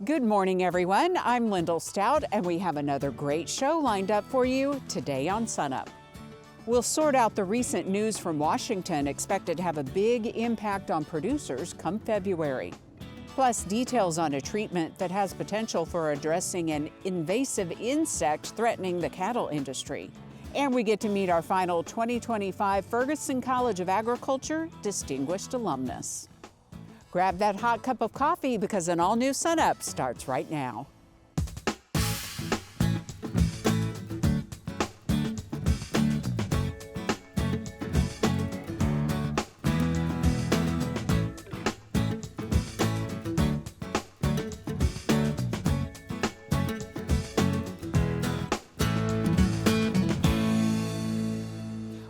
Good morning, everyone. I'm Lyndall Stout, and we have another great show lined up for you today on SUNUP. We'll sort out the recent news from Washington expected to have a big impact on producers come February. Plus, details on a treatment that has potential for addressing an invasive insect threatening the cattle industry. And we get to meet our final 2025 Ferguson College of Agriculture Distinguished Alumnus. Grab that hot cup of coffee because an all-new SUNUP starts right now.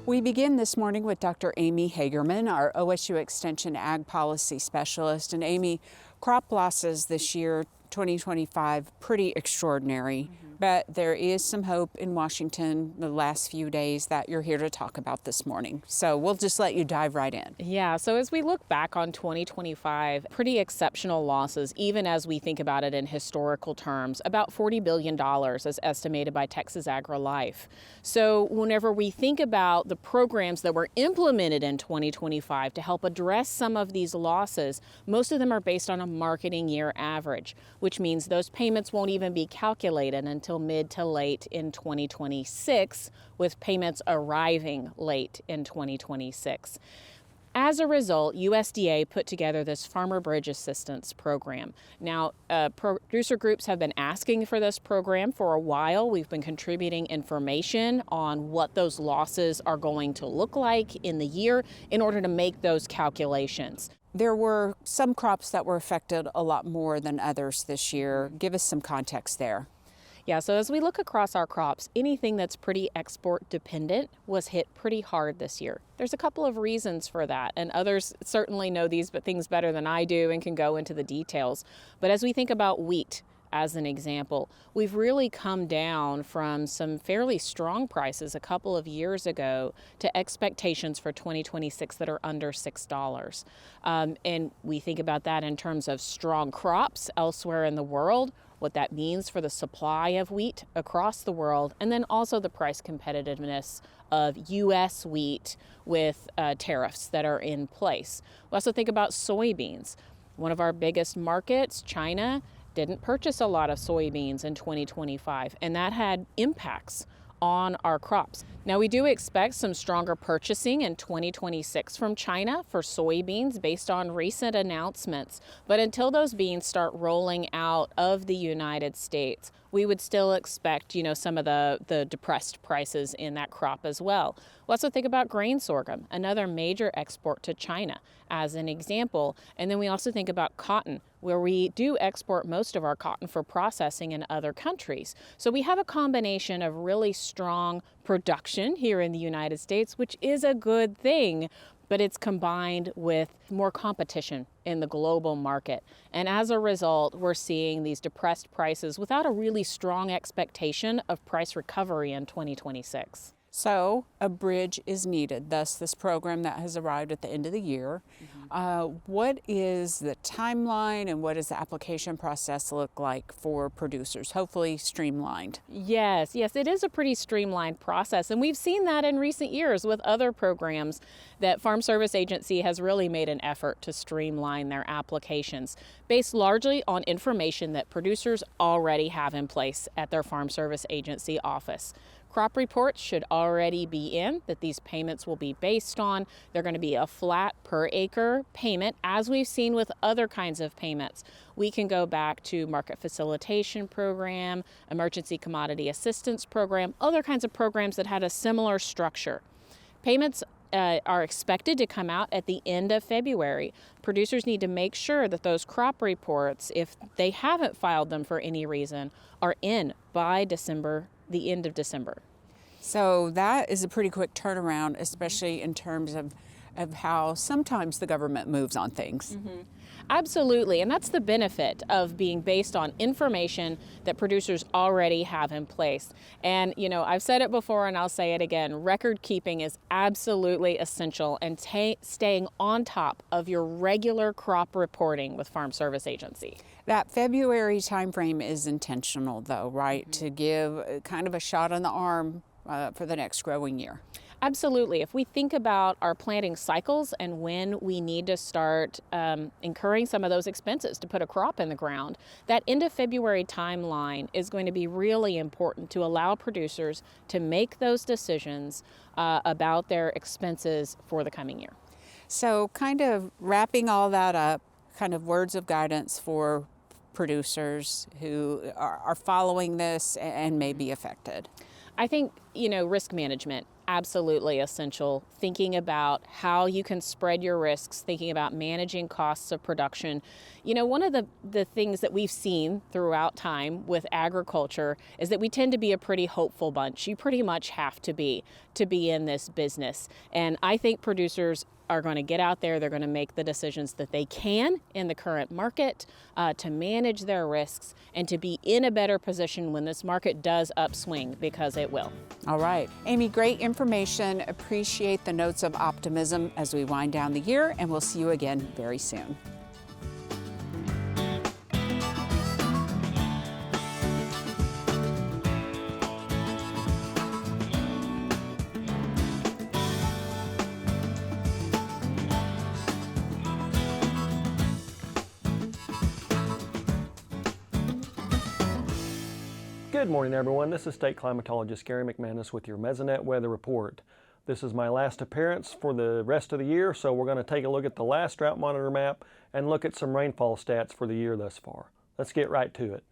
We begin this morning with Dr. Amy Hagerman, our OSU Extension Ag Policy Specialist. And Amy, crop losses this year, 2025, pretty extraordinary. But there is some hope in Washington the last few days that you're here to talk about this morning. So we'll just let you dive right in. Yeah, so as we look back on 2025, pretty exceptional losses, even as we think about it in historical terms, about $40 billion as estimated by Texas AgriLife. So whenever we think about the programs that were implemented in 2025 to help address some of these losses, most of them are based on a marketing year average, which means those payments won't even be calculated until mid to late in 2026, with payments arriving late in 2026. As a result, USDA put together this Farmer Bridge Assistance Program. Now, producer groups have been asking for this program for a while. We've been contributing information on what those losses are going to look like in the year in order to make those calculations. There were some crops that were affected a lot more than others this year. Give us some context there. Yeah, so as we look across our crops, anything that's pretty export dependent was hit pretty hard this year. There's a couple of reasons for that, and others certainly know these things better than I do and can go into the details. But as we think about wheat, as an example, we've really come down from some fairly strong prices a couple of years ago to expectations for 2026 that are under $6. And we think about that in terms of strong crops elsewhere in the world, what that means for the supply of wheat across the world, and then also the price competitiveness of U.S. wheat with tariffs that are in place. We also think about soybeans. One of our biggest markets, China, didn't purchase a lot of soybeans in 2025, and that had impacts on our crops. Now, we do expect some stronger purchasing in 2026 from China for soybeans based on recent announcements, but until those beans start rolling out of the United States, we would still expect, some of the depressed prices in that crop as well. We'll also think about grain sorghum, another major export to China as an example. And then we also think about cotton, where we do export most of our cotton for processing in other countries. So we have a combination of really strong production here in the United States, which is a good thing, but it's combined with more competition in the global market. And as a result, we're seeing these depressed prices without a really strong expectation of price recovery in 2026. So a bridge is needed, thus this program that has arrived at the end of the year. What is the timeline and what does the application process look like for producers? Hopefully streamlined. Yes, it is a pretty streamlined process. And we've seen that in recent years with other programs that Farm Service Agency has really made an effort to streamline their applications based largely on information that producers already have in place at their Farm Service Agency office. Crop reports should already be in that these payments will be based on. They're going to be a flat per acre payment, as we've seen with other kinds of payments. We can go back to market facilitation program, emergency commodity assistance program, other kinds of programs that had a similar structure. Payments are expected to come out at the end of February. Producers need to make sure that those crop reports, if they haven't filed them for any reason, are in by the end of December. So that is a pretty quick turnaround, especially in terms of of how sometimes the government moves on things. Absolutely, and that's the benefit of being based on information that producers already have in place. And you know, I've said it before and I'll say it again, record keeping is absolutely essential, and staying on top of your regular crop reporting with Farm Service Agency. That February timeframe is intentional though, right? To give kind of a shot on the arm for the next growing year. Absolutely. If we think about our planting cycles and when we need to start incurring some of those expenses to put a crop in the ground, that end of February timeline is going to be really important to allow producers to make those decisions about their expenses for the coming year. So kind of wrapping all that up, kind of words of guidance for producers who are following this and may be affected. I think, you know, risk management, absolutely essential. Thinking about how you can spread your risks, thinking about managing costs of production. You know, one of the things that we've seen throughout time with agriculture is that we tend to be a pretty hopeful bunch. You pretty much have to be in this business. And I think producers are going to get out there, they're going to make the decisions that they can in the current market to manage their risks and to be in a better position when this market does upswing, because it will. All right. Amy, great information. Appreciate the notes of optimism as we wind down the year, and we'll see you again very soon. Good morning, everyone. This is State Climatologist Gary McManus with your Mesonet Weather Report. This is my last appearance for the rest of the year, so we're going to take a look at the last drought monitor map and look at some rainfall stats for the year thus far. Let's get right to it.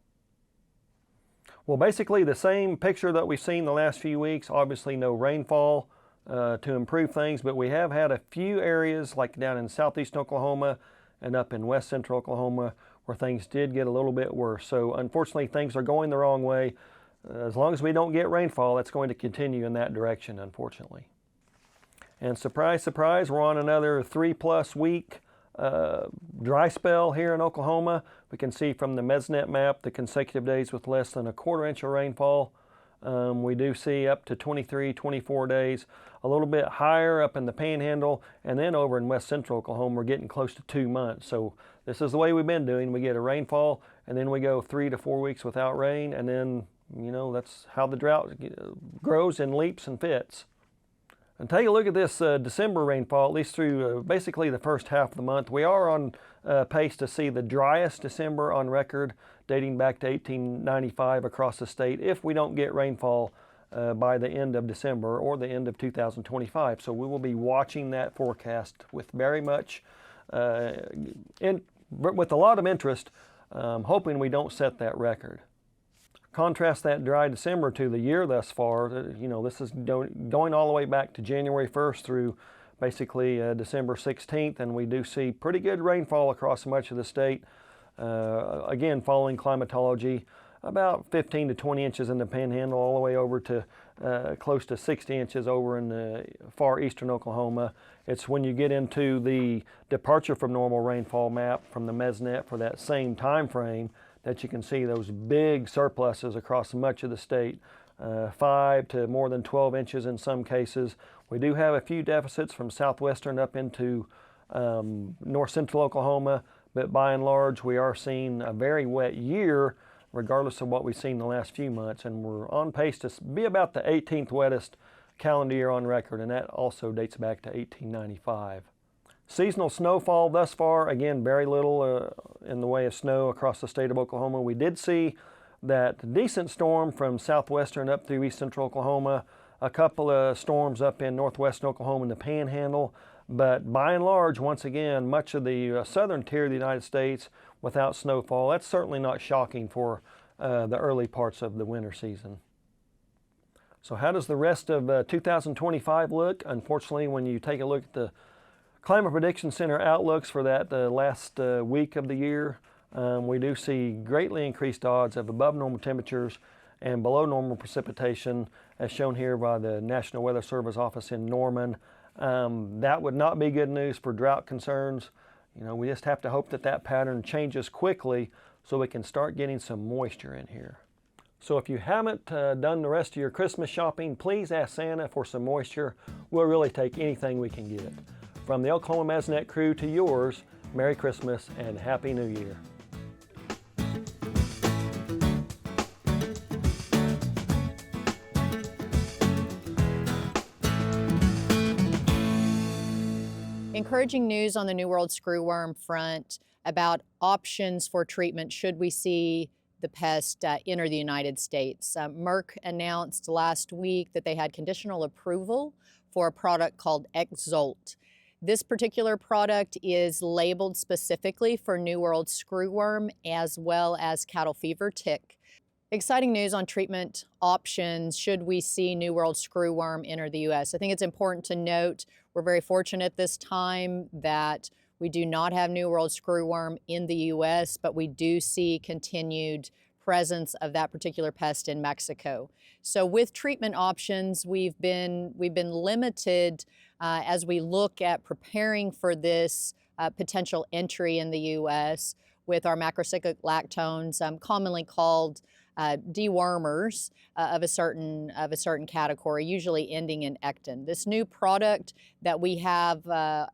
Well, basically the same picture that we've seen the last few weeks. Obviously no rainfall to improve things, but we have had a few areas like down in southeast Oklahoma and up in west central Oklahoma where things did get a little bit worse. So unfortunately things are going the wrong way. As long as we don't get rainfall, it's going to continue in that direction, unfortunately. And surprise, surprise, we're on another 3+ week dry spell here in Oklahoma. We can see from the Mesonet map the consecutive days with less than a 1/4 inch of rainfall. We do see up to 23, 24 days, a little bit higher up in the Panhandle, and then over in west central Oklahoma we're getting close to 2 months. So this is the way we've been doing. We get a rainfall and then we go 3 to 4 weeks without rain, and then, you know, that's how the drought grows in leaps and fits. And take a look at this December rainfall, at least through basically the first half of the month. We are on pace to see the driest December on record, dating back to 1895 across the state, if we don't get rainfall by the end of December or the end of 2025. So we will be watching that forecast with very much, with a lot of interest, hoping we don't set that record. Contrast that dry December to the year thus far. You know, this is going all the way back to January 1st through basically December 16th, and we do see pretty good rainfall across much of the state. Again, following climatology, about 15 to 20 inches in the Panhandle, all the way over to close to 60 inches over in the far eastern Oklahoma. It's when you get into the departure from normal rainfall map from the Mesonet for that same time frame that you can see those big surpluses across much of the state, 5 to more than 12 inches in some cases. We do have a few deficits from southwestern up into north central Oklahoma, but by and large we are seeing a very wet year regardless of what we've seen the last few months, and we're on pace to be about the 18th wettest calendar year on record, and that also dates back to 1895. Seasonal snowfall thus far, again, very little in the way of snow across the state of Oklahoma. We did see that decent storm from southwestern up through east central Oklahoma, a couple of storms up in northwestern Oklahoma in the Panhandle, but by and large, once again, much of the southern tier of the United States without snowfall. That's certainly not shocking for the early parts of the winter season. So how does the rest of 2025 look? Unfortunately, when you take a look at the Climate Prediction Center outlooks for that last week of the year, we do see greatly increased odds of above normal temperatures and below normal precipitation, as shown here by the National Weather Service office in Norman. That would not be good news for drought concerns. You know, we just have to hope that that pattern changes quickly so we can start getting some moisture in here. So if you haven't done the rest of your Christmas shopping, please ask Santa for some moisture. We'll really take anything we can get. From the Oklahoma Mesonet crew to yours, Merry Christmas and Happy New Year. Encouraging news on the New World screwworm front about options for treatment should we see the pest enter the United States. Merck announced last week that they had conditional approval for a product called Exult. This particular product is labeled specifically for New World screwworm as well as cattle fever tick. Exciting news on treatment options should we see New World screwworm enter the U.S. I think it's important to note we're very fortunate this time that we do not have New World screwworm in the U.S., but we do see continued presence of that particular pest in Mexico. So with treatment options, we've been limited as we look at preparing for this potential entry in the U.S. with our macrocyclic lactones, commonly called dewormers of a certain category, usually ending in ectin. This new product that we have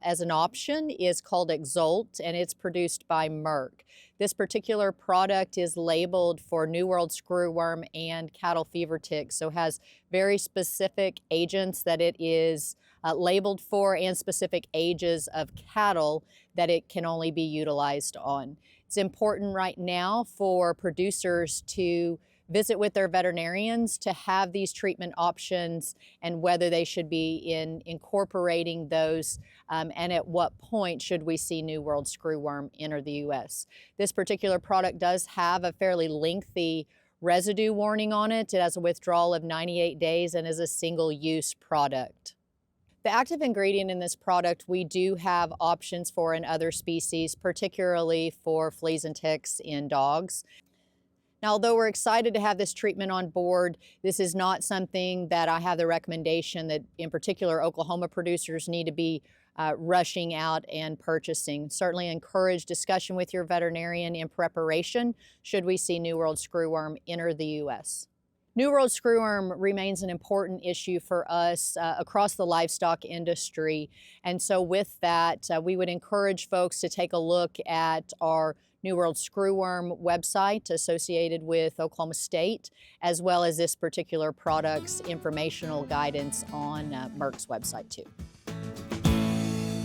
as an option is called Exult, and it's produced by Merck. This particular product is labeled for New World screwworm and cattle fever tick, so has very specific agents that it is labeled for and specific ages of cattle that it can only be utilized on. It's important right now for producers to visit with their veterinarians to have these treatment options and whether they should be incorporating those and at what point should we see New World screwworm enter the U.S. This particular product does have a fairly lengthy residue warning on it. It has a withdrawal of 98 days and is a single-use product. The active ingredient in this product we do have options for in other species, particularly for fleas and ticks in dogs. Now, although we're excited to have this treatment on board, this is not something that I have the recommendation that in particular Oklahoma producers need to be rushing out and purchasing. Certainly encourage discussion with your veterinarian in preparation should we see New World screwworm enter the U.S. New World screwworm remains an important issue for us across the livestock industry. And so with that, we would encourage folks to take a look at our New World screwworm website associated with Oklahoma State, as well as this particular product's informational guidance on Merck's website too.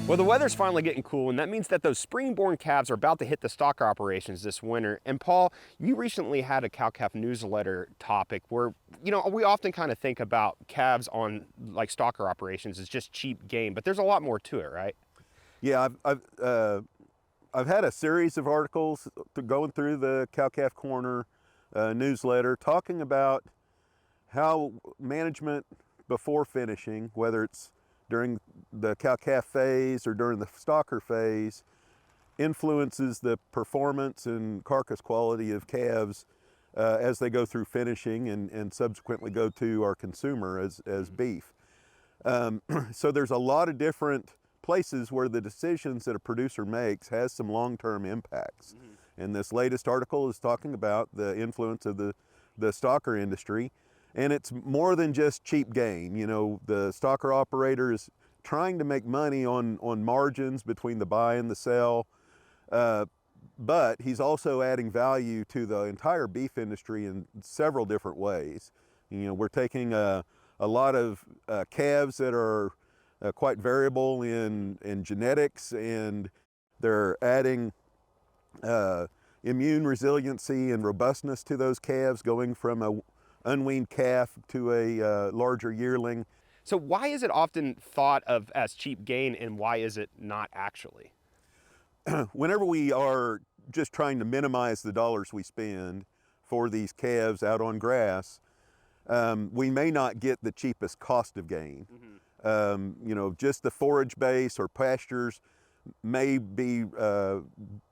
Well, the weather's finally getting cool, and that means that those spring-born calves are about to hit the stocker operations this winter. And Paul, you recently had a cow-calf newsletter topic where, you know, we often kind of think about calves on like stocker operations as just cheap game, but there's a lot more to it, right? Yeah, I've had a series of articles going through the Cow-Calf Corner newsletter talking about how management before finishing, whether it's during the cow-calf phase or during the stocker phase, influences the performance and carcass quality of calves as they go through finishing and subsequently go to our consumer as beef. So there's a lot of different places where the decisions that a producer makes has some long-term impacts. And this latest article is talking about the influence of the stocker industry. And it's more than just cheap gain. You know, the stocker operator is trying to make money on margins between the buy and the sell, but he's also adding value to the entire beef industry in several different ways. You know, we're taking a lot of calves that are quite variable in genetics, and they're adding immune resiliency and robustness to those calves, going from a unweaned calf to a larger yearling. So why is it often thought of as cheap gain, and why is it not actually? Whenever we are just trying to minimize the dollars we spend for these calves out on grass, we may not get the cheapest cost of gain. You know, just the forage base or pastures may be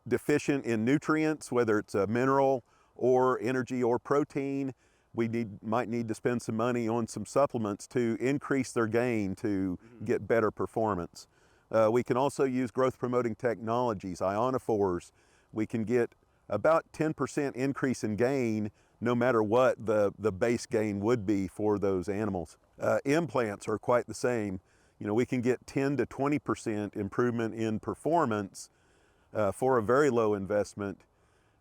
deficient in nutrients, whether it's a mineral or energy or protein, we might need to spend some money on some supplements to increase their gain to get better performance. We can also use growth promoting technologies, ionophores. We can get about 10% increase in gain no matter what the base gain would be for those animals. Implants are quite the same. You know, we can get 10 to 20% improvement in performance for a very low investment,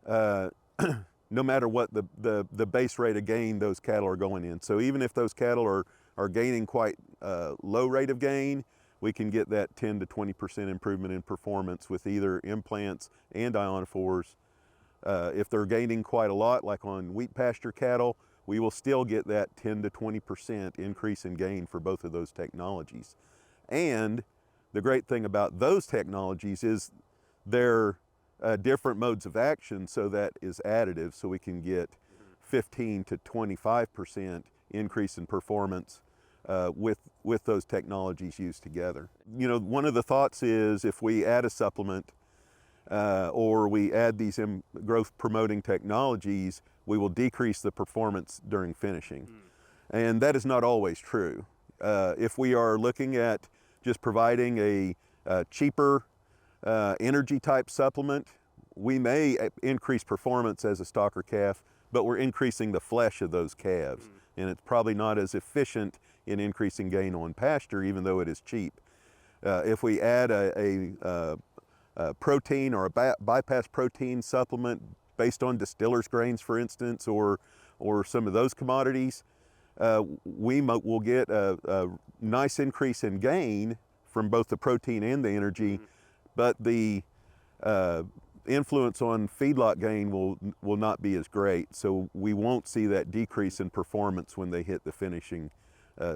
no matter what the base rate of gain those cattle are going in. So even if those cattle are gaining quite low rate of gain, we can get that 10 to 20% improvement in performance with either implants and ionophores. If they're gaining quite a lot, like on wheat pasture cattle, we will still get that 10 to 20% increase in gain for both of those technologies. And the great thing about those technologies is they're different modes of action, so that is additive, so we can get 15 to 25% increase in performance with those technologies used together. You know, one of the thoughts is if we add a supplement or we add these growth promoting technologies, we will decrease the performance during finishing. And that is not always true. If we are looking at just providing a cheaper energy type supplement, we may increase performance as a stocker calf, but we're increasing the flesh of those calves. And it's probably not as efficient in increasing gain on pasture, even though it is cheap. If we add a protein or a bypass protein supplement based on distillers grains, for instance, or some of those commodities, we will get a nice increase in gain from both the protein and the energy, but the influence on feedlot gain will not be as great. So we won't see that decrease in performance when they hit the finishing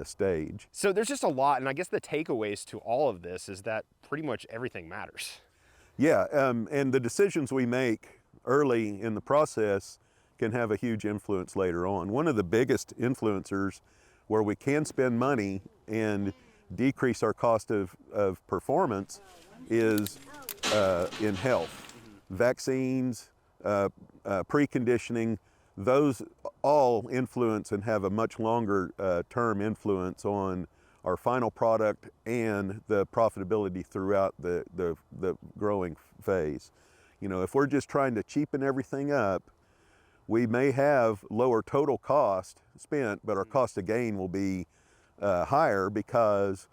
stage. So there's just a lot, and I guess the takeaways to all of this is that pretty much everything matters. Yeah, and the decisions we make early in the process can have a huge influence later on. One of the biggest influencers where we can spend money and decrease our cost of performance is in health. Vaccines, preconditioning, those all influence and have a much longer term influence on our final product and the profitability throughout the growing phase. You know, if we're just trying to cheapen everything up, we may have lower total cost spent, but our cost of gain will be higher because,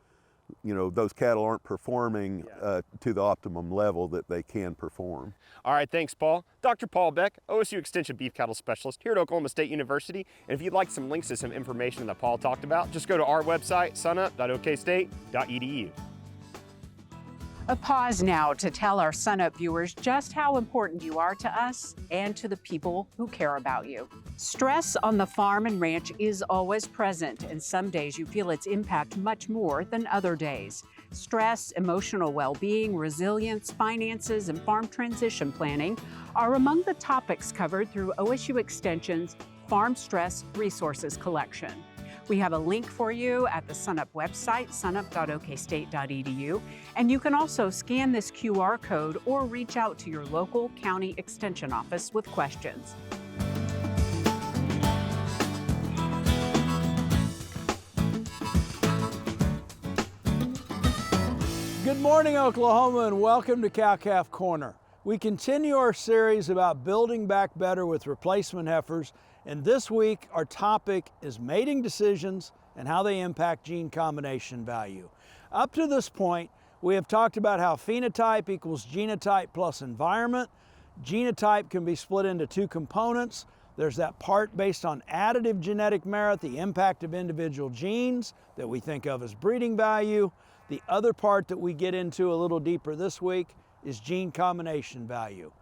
you know, those cattle aren't performing to the optimum level that they can perform. All right, thanks, Paul. Dr. Paul Beck, OSU Extension Beef Cattle Specialist here at Oklahoma State University. And if you'd like some links to some information that Paul talked about, just go to our website, sunup.okstate.edu. A pause now to tell our SUNUP viewers just how important you are to us and to the people who care about you. Stress on the farm and ranch is always present, and some days you feel its impact much more than other days. Stress, emotional well-being, resilience, finances, and farm transition planning are among the topics covered through OSU Extension's Farm Stress Resources Collection. We have a link for you at the SUNUP website, sunup.okstate.edu, and you can also scan this QR code or reach out to your local county extension office with questions. Good morning, Oklahoma, and welcome to Cow-Calf Corner. We continue our series about building back better with replacement heifers, and this week our topic is mating decisions and how they impact gene combination value. Up to this point, we have talked about how phenotype equals genotype plus environment. Genotype can be split into two components. There's that part based on additive genetic merit, the impact of individual genes that we think of as breeding value. The other part that we get into a little deeper this week is gene combination value.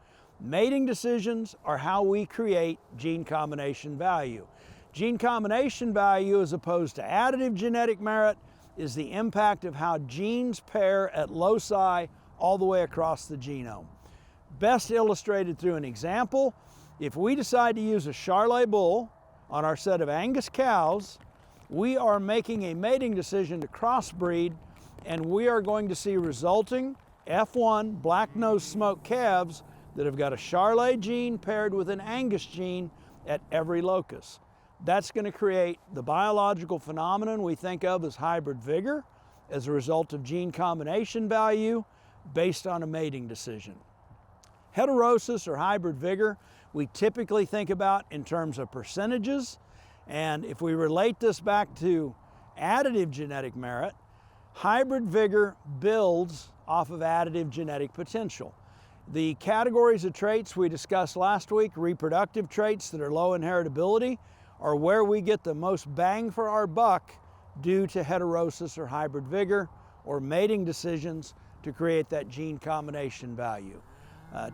Mating decisions are how we create gene combination value. Gene combination value, as opposed to additive genetic merit, is the impact of how genes pair at loci all the way across the genome. Best illustrated through an example. If we decide to use a Charolais bull on our set of Angus cows, we are making a mating decision to crossbreed, and we are going to see resulting F1 black-nosed smoked calves that have got a Charolais gene paired with an Angus gene at every locus. That's going to create the biological phenomenon we think of as hybrid vigor as a result of gene combination value based on a mating decision. Heterosis or hybrid vigor we typically think about in terms of percentages, and if we relate this back to additive genetic merit, hybrid vigor builds off of additive genetic potential. The categories of traits we discussed last week, reproductive traits that are low in heritability, are where we get the most bang for our buck due to heterosis or hybrid vigor or mating decisions to create that gene combination value.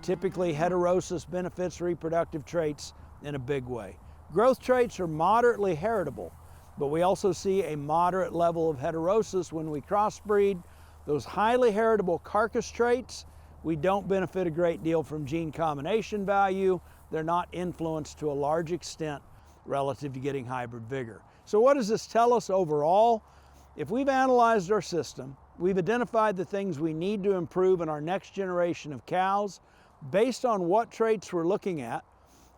Typically, heterosis benefits reproductive traits in a big way. Growth traits are moderately heritable, but we also see a moderate level of heterosis when we crossbreed. Those highly heritable carcass traits, we don't benefit a great deal from gene combination value. They're not influenced to a large extent relative to getting hybrid vigor. So what does this tell us overall? If we've analyzed our system, we've identified the things we need to improve in our next generation of cows. Based on what traits we're looking at,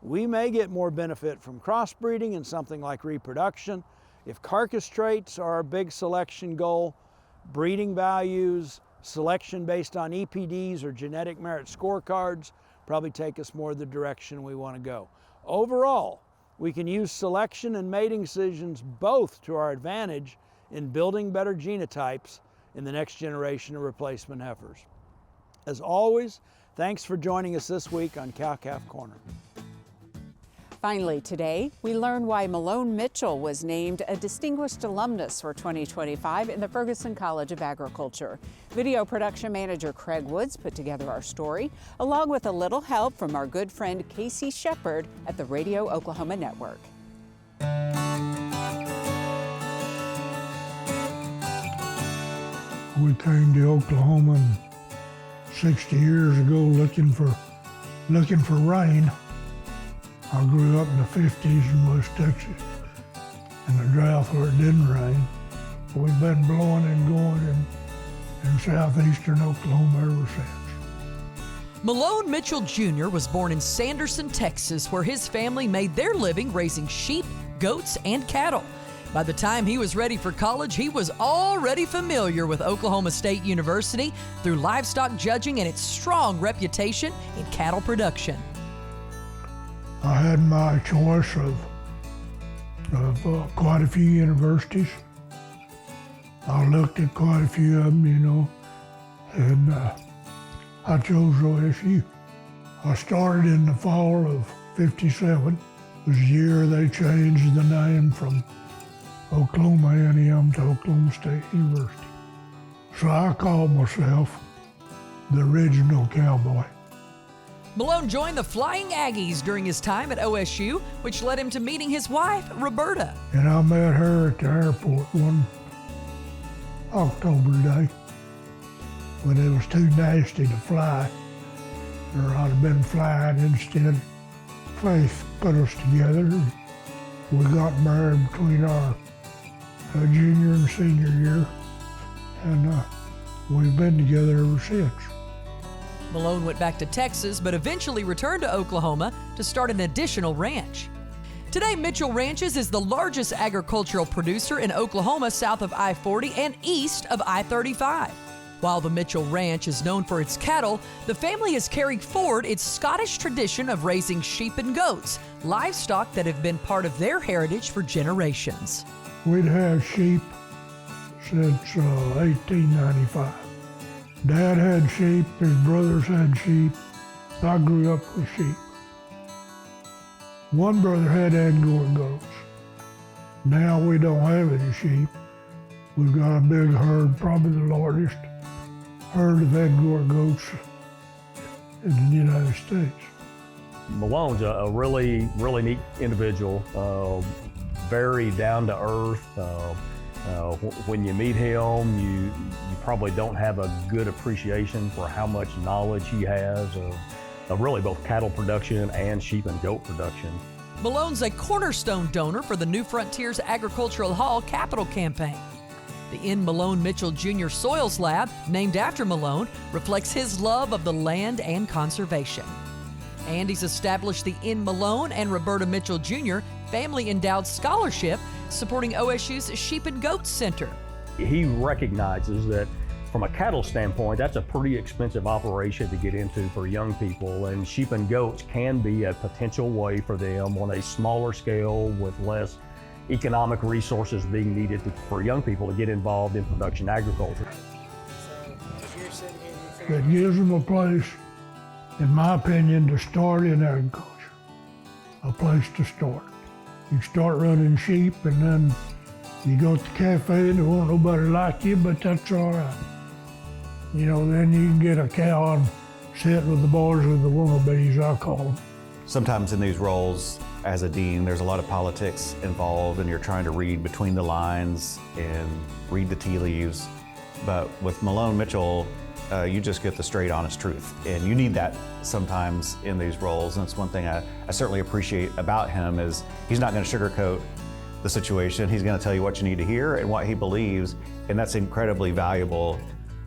we may get more benefit from crossbreeding and something like reproduction. If carcass traits are our big selection goal, breeding values, selection based on EPDs or genetic merit scorecards probably take us more the direction we want to go. Overall, we can use selection and mating decisions both to our advantage in building better genotypes in the next generation of replacement heifers. As always, thanks for joining us this week on Cow-Calf Corner. Finally today, we learn why Malone Mitchell was named a Distinguished Alumnus for 2025 in the Ferguson College of Agriculture. Video production manager Craig Woods put together our story, along with a little help from our good friend Casey Shepard at the Radio Oklahoma Network. We came to Oklahoma 60 years ago looking for rain. I grew up in the 50s in West Texas in a drought where it didn't rain. We've been blowing and going in southeastern Oklahoma ever since. Malone Mitchell Jr. was born in Sanderson, Texas, where his family made their living raising sheep, goats, and cattle. By the time he was ready for college, he was already familiar with Oklahoma State University through livestock judging and its strong reputation in cattle production. I had my choice of quite a few universities. I looked at quite a few of them, and I chose OSU. I started in the fall of '57. It was the year they changed the name from Oklahoma A&M to Oklahoma State University. So I called myself the original cowboy. Malone joined the Flying Aggies during his time at OSU, which led him to meeting his wife, Roberta. And I met her at the airport one October day when it was too nasty to fly, or I'd have been flying instead. Faith put us together. We got married between our junior and senior year, and we've been together ever since. Malone went back to Texas, but eventually returned to Oklahoma to start an additional ranch. Today, Mitchell Ranches is the largest agricultural producer in Oklahoma south of I-40 and east of I-35. While the Mitchell Ranch is known for its cattle, the family has carried forward its Scottish tradition of raising sheep and goats, livestock that have been part of their heritage for generations. We'd had sheep since 1895. Dad had sheep, his brothers had sheep. I grew up with sheep. One brother had Angora goats. Now we don't have any sheep. We've got a big herd, probably the largest herd of Angora goats in the United States. Malone's a really neat individual, very down to earth. When you meet him, you probably don't have a good appreciation for how much knowledge he has of really both cattle production and sheep and goat production. Malone's a cornerstone donor for the New Frontiers Agricultural Hall Capital Campaign. The N. Malone Mitchell Jr. Soils Lab, named after Malone, reflects his love of the land and conservation. And he's established the N. Malone and Roberta Mitchell Jr. family endowed scholarship supporting OSU's Sheep and Goats Center. He recognizes that from a cattle standpoint, that's a pretty expensive operation to get into for young people, and sheep and goats can be a potential way for them on a smaller scale with less economic resources being needed for young people to get involved in production agriculture. It gives them a place, in my opinion, to start in agriculture, a place to start. You start running sheep and then you go to the cafe and there won't nobody like you, but that's all right. You know, then you can get a cow and sit with the boys with the wannabes, I call them. Sometimes in these roles as a dean, there's a lot of politics involved and you're trying to read between the lines and read the tea leaves. But with Malone Mitchell, you just get the straight, honest truth. And you need that sometimes in these roles. And it's one thing I certainly appreciate about him is he's not going to sugarcoat the situation. He's going to tell you what you need to hear and what he believes. And that's incredibly valuable.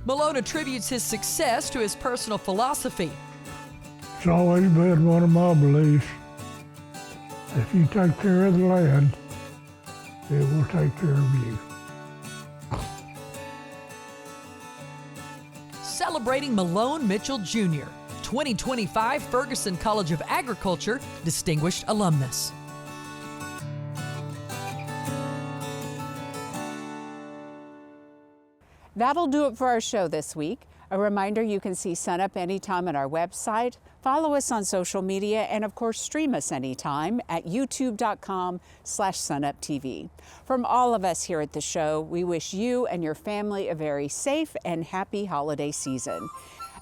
Malone attributes his success to his personal philosophy. It's always been one of my beliefs. If you take care of the land, it will take care of you. Celebrating Malone Mitchell Jr., 2025 Ferguson College of Agriculture Distinguished Alumnus. That'll do it for our show this week. A reminder, you can see SUNUP anytime on our website, follow us on social media, and of course stream us anytime at youtube.com/SUNUPTV. From all of us here at the show, we wish you and your family a very safe and happy holiday season.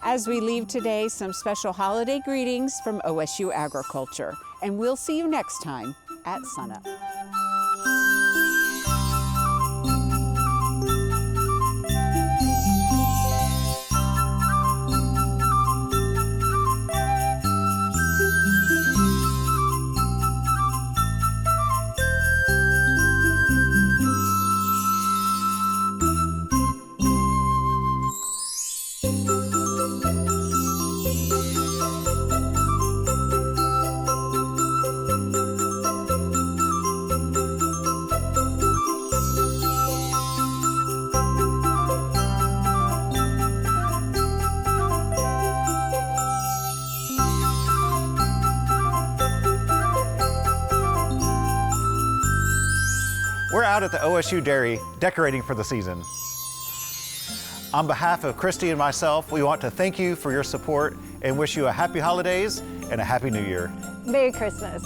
As we leave today, some special holiday greetings from OSU Agriculture, and we'll see you next time at SUNUP. We're out at the OSU Dairy decorating for the season. On behalf of Christy and myself, we want to thank you for your support and wish you a happy holidays and a happy new year. Merry Christmas.